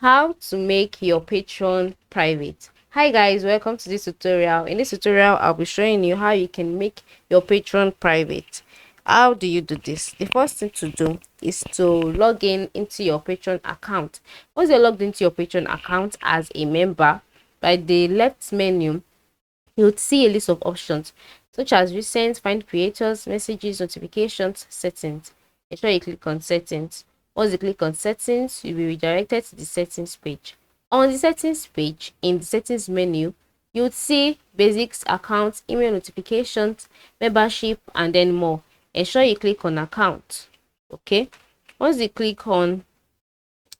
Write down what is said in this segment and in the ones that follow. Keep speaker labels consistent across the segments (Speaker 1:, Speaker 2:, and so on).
Speaker 1: How to make your Patreon private. Hi guys, welcome to this tutorial. In this tutorial, I'll be showing you how you can make your Patreon private. How do you do this? The first thing to do is to log in into your Patreon account. Once you're logged into your Patreon account as a member, by the left menu, you'll see a list of options such as recent, find creators, messages, notifications, settings. Ensure you click on settings. Once you click on settings, you'll be redirected to the settings page. On the settings page, in the settings menu, you'll see basics, accounts, email notifications, membership, and then more. Ensure you click on account. Okay. Once you click on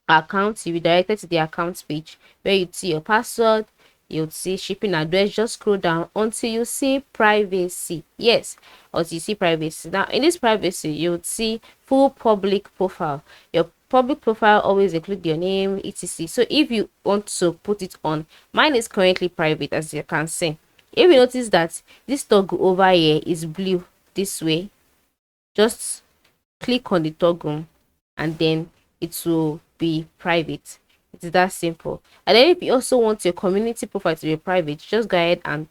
Speaker 1: account, you'll be directed to the accounts page where you see your password, you'll see shipping address. Just scroll down until you see privacy. Yes, until you see privacy. Now in this privacy, you'll see full public profile. Your public profile always include your name, etc. So if you want to put it on, mine is currently private, as you can see. If you notice that this toggle over here is blue this way, just click on the toggle and then it will be private. It is that simple. And then if you also want your community profile to be private, just go ahead and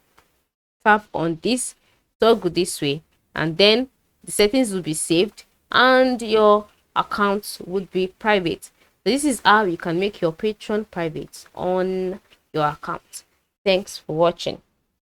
Speaker 1: tap on this toggle this way, and then the settings will be saved and your account would be private. So this is how you can make your Patreon private on your account. Thanks for watching.